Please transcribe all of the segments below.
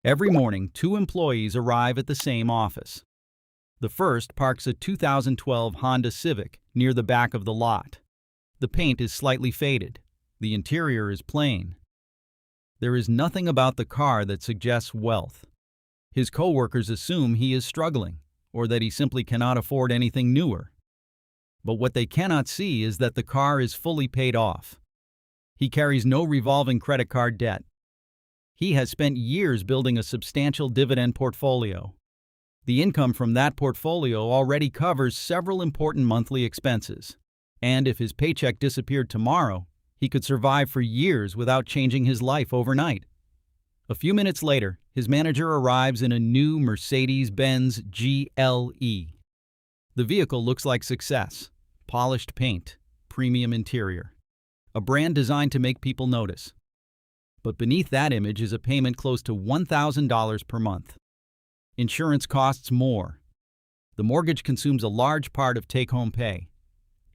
Every morning, two employees arrive at the same office. The first parks a 2012 Honda Civic near the back of the lot. The paint is slightly faded. The interior is plain. There is nothing about the car that suggests wealth. His coworkers assume he is struggling, or that he simply cannot afford anything newer. But what they cannot see is that the car is fully paid off. He carries no revolving credit card debt. He has spent years building a substantial dividend portfolio. The income from that portfolio already covers several important monthly expenses. And if his paycheck disappeared tomorrow, he could survive for years without changing his life overnight. A few minutes later, his manager arrives in a new Mercedes-Benz GLE. The vehicle looks like success. Polished paint, premium interior. A brand designed to make people notice. But beneath that image is a payment close to $1,000 per month. Insurance costs more. The mortgage consumes a large part of take-home pay.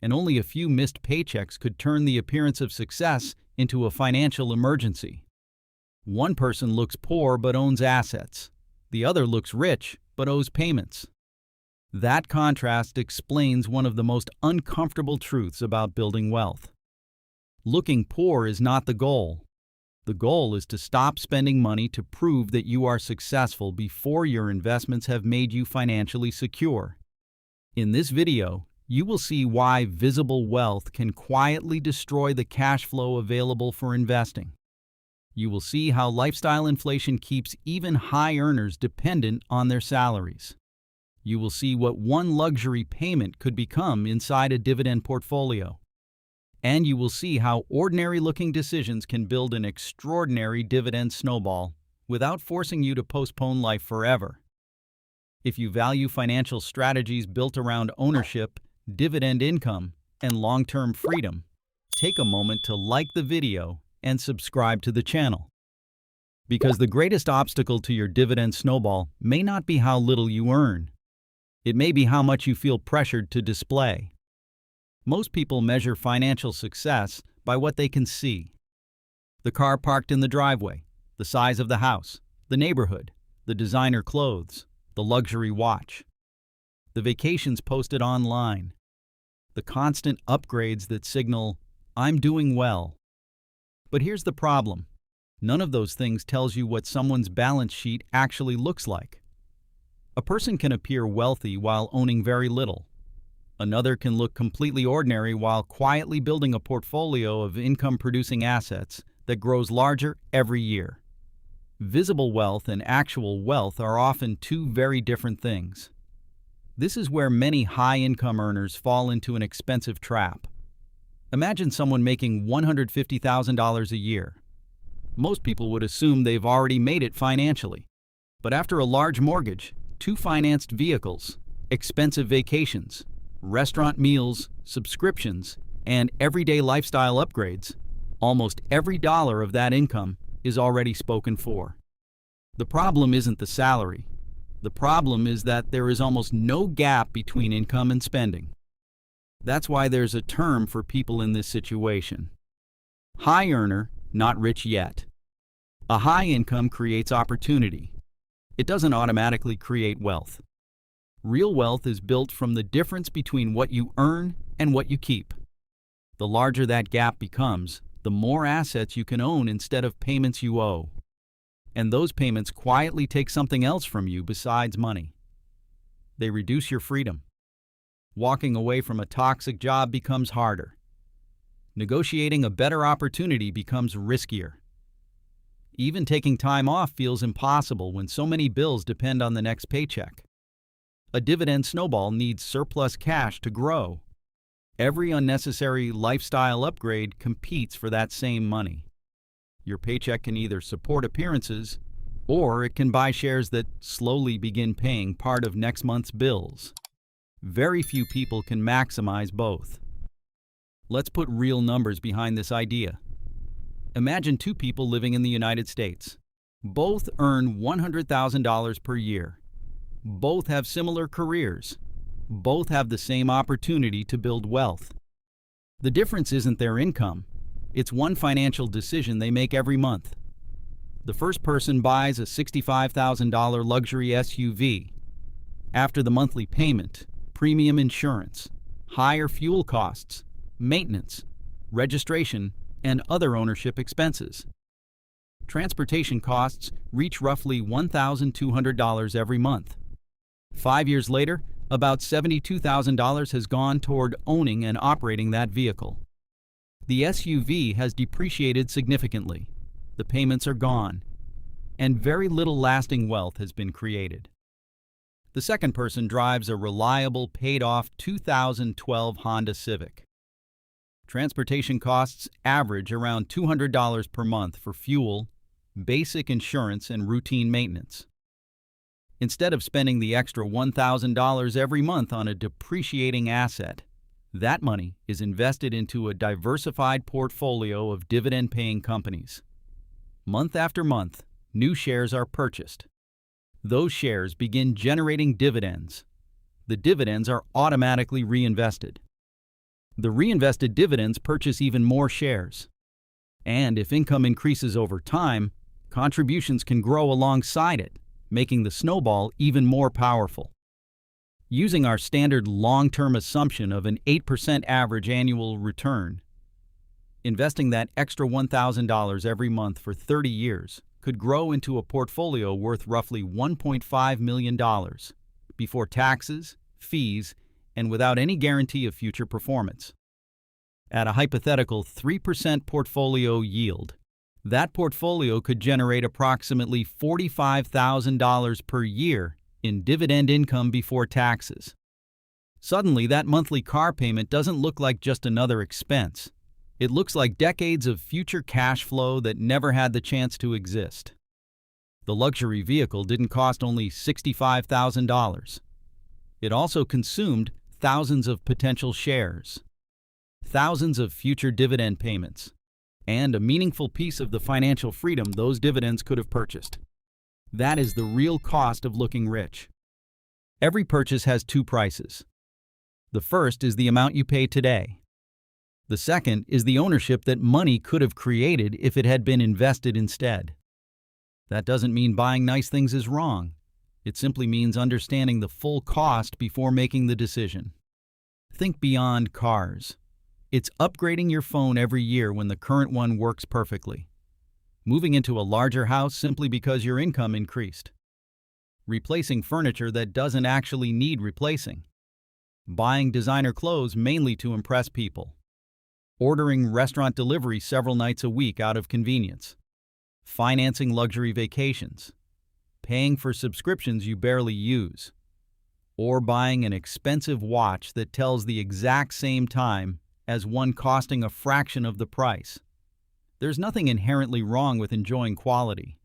And only a few missed paychecks could turn the appearance of success into a financial emergency. One person looks poor but owns assets. The other looks rich but owes payments. That contrast explains one of the most uncomfortable truths about building wealth. Looking poor is not the goal. The goal is to stop spending money to prove that you are successful before your investments have made you financially secure. In this video, you will see why visible wealth can quietly destroy the cash flow available for investing. You will see how lifestyle inflation keeps even high earners dependent on their salaries. You will see what one luxury payment could become inside a dividend portfolio. And you will see how ordinary-looking decisions can build an extraordinary dividend snowball without forcing you to postpone life forever. If you value financial strategies built around ownership, dividend income, and long-term freedom, take a moment to like the video and subscribe to the channel. Because the greatest obstacle to your dividend snowball may not be how little you earn. It may be how much you feel pressured to display. Most people measure financial success by what they can see. The car parked in the driveway, the size of the house, the neighborhood, the designer clothes, the luxury watch, the vacations posted online, the constant upgrades that signal, "I'm doing well." But here's the problem. None of those things tells you what someone's balance sheet actually looks like. A person can appear wealthy while owning very little. Another can look completely ordinary while quietly building a portfolio of income-producing assets that grows larger every year. Visible wealth and actual wealth are often two very different things. This is where many high-income earners fall into an expensive trap. Imagine someone making $150,000 a year. Most people would assume they've already made it financially. But after a large mortgage, two financed vehicles, expensive vacations, restaurant meals, subscriptions, and everyday lifestyle upgrades, almost every dollar of that income is already spoken for. The problem isn't the salary. The problem is that there is almost no gap between income and spending. That's why there's a term for people in this situation. High earner, not rich yet. A high income creates opportunity. It doesn't automatically create wealth. Real wealth is built from the difference between what you earn and what you keep. The larger that gap becomes, the more assets you can own instead of payments you owe. And those payments quietly take something else from you besides money. They reduce your freedom. Walking away from a toxic job becomes harder. Negotiating a better opportunity becomes riskier. Even taking time off feels impossible when so many bills depend on the next paycheck. A dividend snowball needs surplus cash to grow. Every unnecessary lifestyle upgrade competes for that same money. Your paycheck can either support appearances, or it can buy shares that slowly begin paying part of next month's bills. Very few people can maximize both. Let's put real numbers behind this idea. Imagine two people living in the United States. Both earn $100,000 per year. Both have similar careers. Both have the same opportunity to build wealth. The difference isn't their income. It's one financial decision they make every month. The first person buys a $65,000 luxury SUV. After the monthly payment, premium insurance, higher fuel costs, maintenance, registration, and other ownership expenses. Transportation costs reach roughly $1,200 every month. 5 years later, about $72,000 has gone toward owning and operating that vehicle. The SUV has depreciated significantly, the payments are gone, and very little lasting wealth has been created. The second person drives a reliable, paid-off 2012 Honda Civic. Transportation costs average around $200 per month for fuel, basic insurance, and routine maintenance. Instead of spending the extra $1,000 every month on a depreciating asset, that money is invested into a diversified portfolio of dividend-paying companies. Month after month, new shares are purchased. Those shares begin generating dividends. The dividends are automatically reinvested. The reinvested dividends purchase even more shares. And if income increases over time, contributions can grow alongside it, making the snowball even more powerful. Using our standard long-term assumption of an 8% average annual return, investing that extra $1,000 every month for 30 years could grow into a portfolio worth roughly $1.5 million before taxes, fees, and without any guarantee of future performance. At a hypothetical 3% portfolio yield, that portfolio could generate approximately $45,000 per year in dividend income before taxes. Suddenly, that monthly car payment doesn't look like just another expense. It looks like decades of future cash flow that never had the chance to exist. The luxury vehicle didn't cost only $65,000. It also consumed thousands of potential shares, thousands of future dividend payments, and a meaningful piece of the financial freedom those dividends could have purchased. That is the real cost of looking rich. Every purchase has two prices. The first is the amount you pay today. The second is the ownership that money could have created if it had been invested instead. That doesn't mean buying nice things is wrong. It simply means understanding the full cost before making the decision. Think beyond cars. It's upgrading your phone every year when the current one works perfectly. Moving into a larger house simply because your income increased. Replacing furniture that doesn't actually need replacing. Buying designer clothes mainly to impress people. Ordering restaurant delivery several nights a week out of convenience. Financing luxury vacations. Paying for subscriptions you barely use. Or buying an expensive watch that tells the exact same time as one costing a fraction of the price. There's nothing inherently wrong with enjoying quality.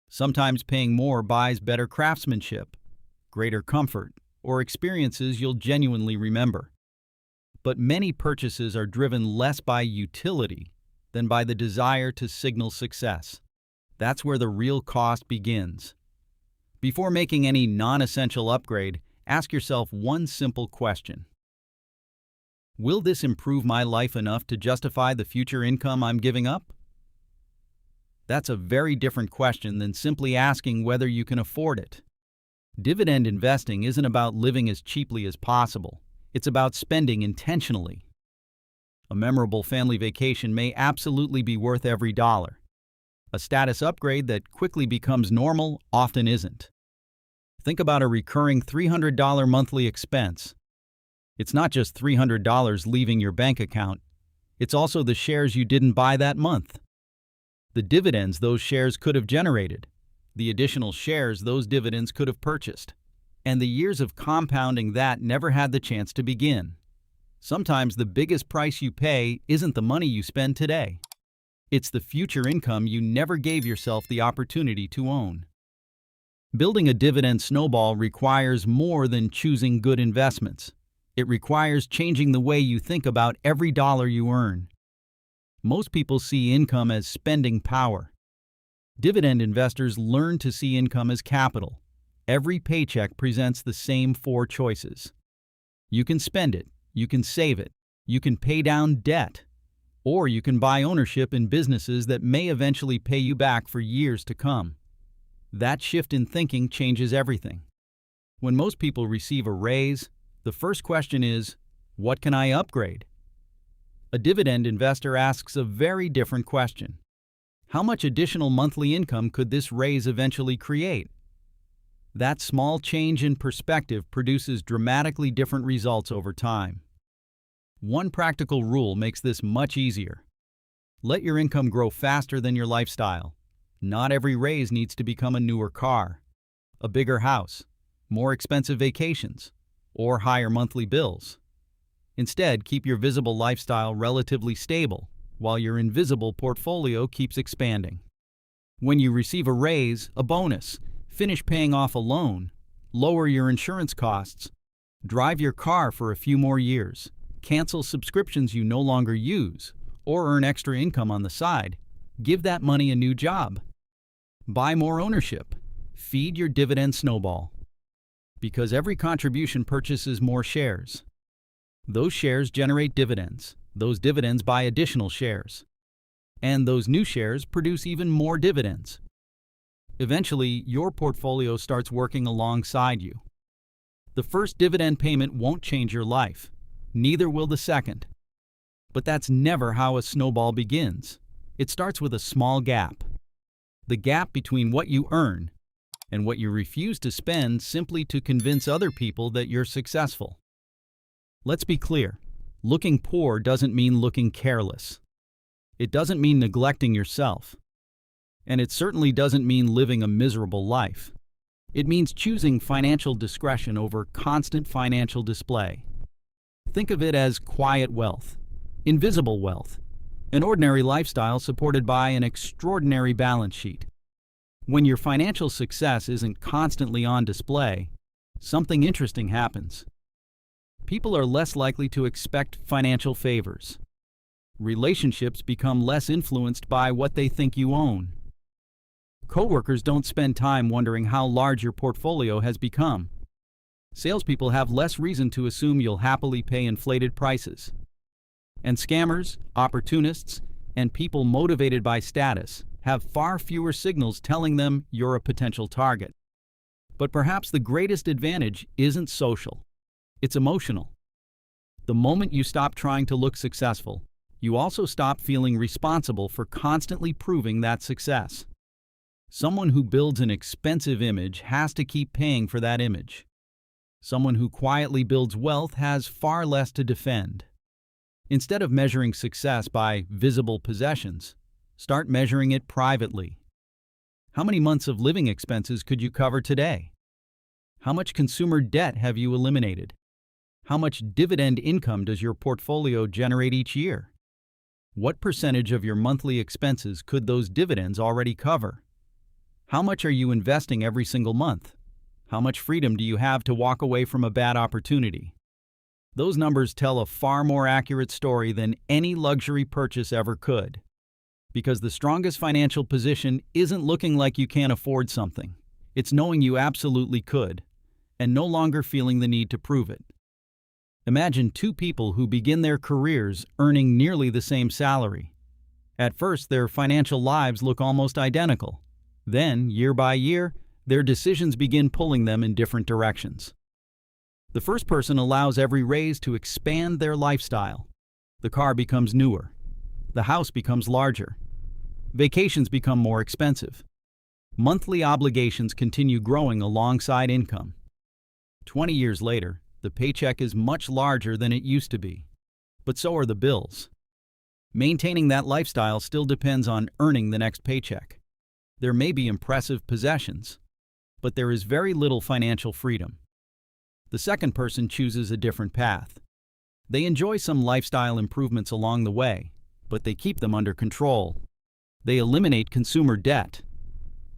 Sometimes paying more buys better craftsmanship, greater comfort, or experiences you'll genuinely remember. But many purchases are driven less by utility than by the desire to signal success. That's where the real cost begins. Before making any non-essential upgrade, ask yourself one simple question. Will this improve my life enough to justify the future income I'm giving up? That's a very different question than simply asking whether you can afford it. Dividend investing isn't about living as cheaply as possible. It's about spending intentionally. A memorable family vacation may absolutely be worth every dollar. A status upgrade that quickly becomes normal often isn't. Think about a recurring $300 monthly expense. It's not just $300 leaving your bank account. It's also the shares you didn't buy that month. The dividends those shares could have generated. The additional shares those dividends could have purchased. And the years of compounding that never had the chance to begin. Sometimes the biggest price you pay isn't the money you spend today. It's the future income you never gave yourself the opportunity to own. Building a dividend snowball requires more than choosing good investments. It requires changing the way you think about every dollar you earn. Most people see income as spending power. Dividend investors learn to see income as capital. Every paycheck presents the same four choices. You can spend it, you can save it, you can pay down debt, Or you can buy ownership in businesses that may eventually pay you back for years to come. That shift in thinking changes everything. When most people receive a raise, the first question is, what can I upgrade? A dividend investor asks a very different question. How much additional monthly income could this raise eventually create? That small change in perspective produces dramatically different results over time. One practical rule makes this much easier. Let your income grow faster than your lifestyle. Not every raise needs to become a newer car, a bigger house, more expensive vacations, or higher monthly bills. Instead, keep your visible lifestyle relatively stable while your invisible portfolio keeps expanding. When you receive a raise, a bonus, finish paying off a loan, lower your insurance costs, drive your car for a few more years, cancel subscriptions you no longer use, or earn extra income on the side, give that money a new job. Buy more ownership. Feed your dividend snowball. Because every contribution purchases more shares. Those shares generate dividends. Those dividends buy additional shares. And those new shares produce even more dividends. Eventually, your portfolio starts working alongside you. The first dividend payment won't change your life. Neither will the second. But that's never how a snowball begins. It starts with a small gap. The gap between what you earn and what you refuse to spend simply to convince other people that you're successful. Let's be clear. Looking poor doesn't mean looking careless. It doesn't mean neglecting yourself. And it certainly doesn't mean living a miserable life. It means choosing financial discretion over constant financial display. Think of it as quiet wealth, invisible wealth, an ordinary lifestyle supported by an extraordinary balance sheet. When your financial success isn't constantly on display, something interesting happens. People are less likely to expect financial favors. Relationships become less influenced by what they think you own. Coworkers don't spend time wondering how large your portfolio has become. Salespeople have less reason to assume you'll happily pay inflated prices. And scammers, opportunists, and people motivated by status have far fewer signals telling them you're a potential target. But perhaps the greatest advantage isn't social. It's emotional. The moment you stop trying to look successful, you also stop feeling responsible for constantly proving that success. Someone who builds an expensive image has to keep paying for that image. Someone who quietly builds wealth has far less to defend. Instead of measuring success by visible possessions, start measuring it privately. How many months of living expenses could you cover today? How much consumer debt have you eliminated? How much dividend income does your portfolio generate each year? What percentage of your monthly expenses could those dividends already cover? How much are you investing every single month? How much freedom do you have to walk away from a bad opportunity? Those numbers tell a far more accurate story than any luxury purchase ever could. Because the strongest financial position isn't looking like you can't afford something. It's knowing you absolutely could, and no longer feeling the need to prove it. Imagine two people who begin their careers earning nearly the same salary. At first, their financial lives look almost identical. Then, year by year, their decisions begin pulling them in different directions. The first person allows every raise to expand their lifestyle. The car becomes newer. The house becomes larger. Vacations become more expensive. Monthly obligations continue growing alongside income. 20 years later, the paycheck is much larger than it used to be. But so are the bills. Maintaining that lifestyle still depends on earning the next paycheck. There may be impressive possessions, but there is very little financial freedom. The second person chooses a different path. They enjoy some lifestyle improvements along the way, but they keep them under control. They eliminate consumer debt,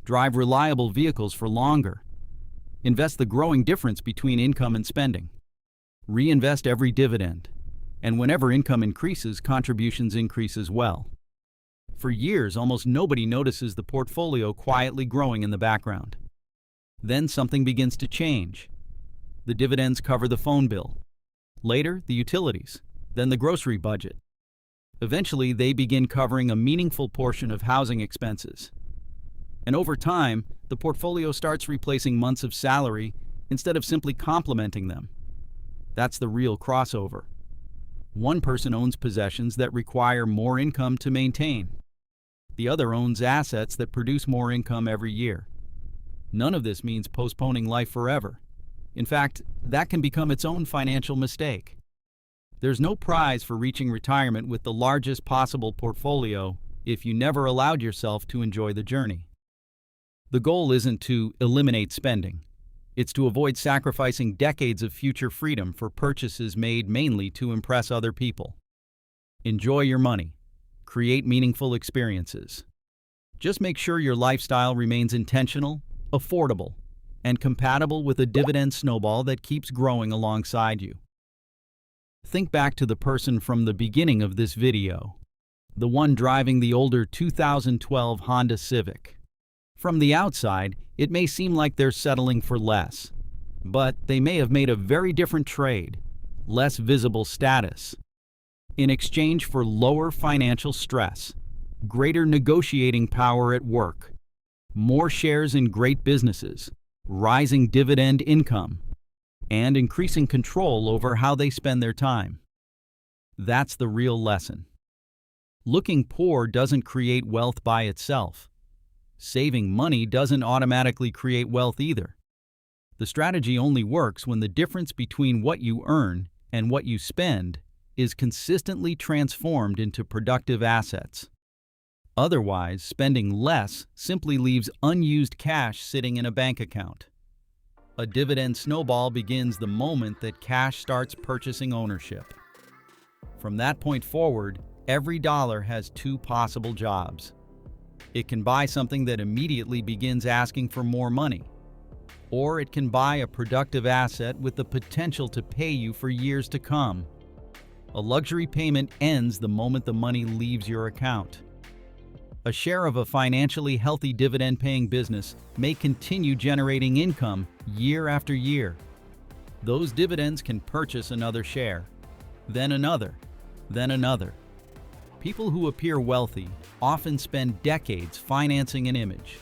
drive reliable vehicles for longer, invest the growing difference between income and spending, reinvest every dividend, and whenever income increases, contributions increase as well. For years, almost nobody notices the portfolio quietly growing in the background. Then something begins to change. The dividends cover the phone bill. Later, the utilities, then the grocery budget. Eventually, they begin covering a meaningful portion of housing expenses. And over time, the portfolio starts replacing months of salary instead of simply complementing them. That's the real crossover. One person owns possessions that require more income to maintain. The other owns assets that produce more income every year. None of this means postponing life forever. In fact, that can become its own financial mistake. There's no prize for reaching retirement with the largest possible portfolio if you never allowed yourself to enjoy the journey. The goal isn't to eliminate spending. It's to avoid sacrificing decades of future freedom for purchases made mainly to impress other people. Enjoy your money. Create meaningful experiences. Just make sure your lifestyle remains intentional, affordable, and compatible with a dividend snowball that keeps growing alongside you. Think back to the person from the beginning of this video, the one driving the older 2012 Honda Civic. From the outside, it may seem like they're settling for less, but they may have made a very different trade, less visible status, in exchange for lower financial stress, greater negotiating power at work, more shares in great businesses, rising dividend income, and increasing control over how they spend their time. That's the real lesson. Looking poor doesn't create wealth by itself. Saving money doesn't automatically create wealth either. The strategy only works when the difference between what you earn and what you spend is consistently transformed into productive assets. Otherwise, spending less simply leaves unused cash sitting in a bank account. A dividend snowball begins the moment that cash starts purchasing ownership. From that point forward, every dollar has two possible jobs. It can buy something that immediately begins asking for more money, or it can buy a productive asset with the potential to pay you for years to come. A luxury payment ends the moment the money leaves your account. A share of a financially healthy dividend-paying business may continue generating income year after year. Those dividends can purchase another share, then another, then another. People who appear wealthy often spend decades financing an image.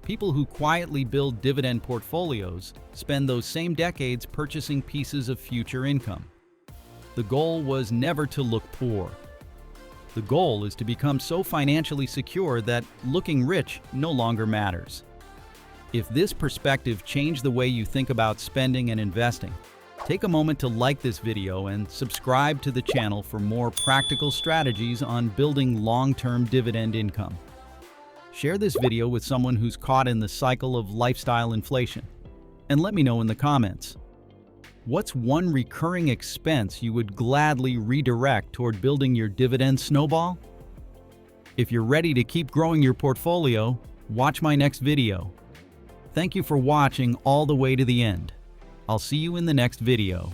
People who quietly build dividend portfolios spend those same decades purchasing pieces of future income. The goal was never to look poor. The goal is to become so financially secure that looking rich no longer matters. If this perspective changed the way you think about spending and investing, take a moment to like this video and subscribe to the channel for more practical strategies on building long-term dividend income. Share this video with someone who's caught in the cycle of lifestyle inflation, and let me know in the comments. What's one recurring expense you would gladly redirect toward building your dividend snowball? If you're ready to keep growing your portfolio, watch my next video. Thank you for watching all the way to the end. I'll see you in the next video.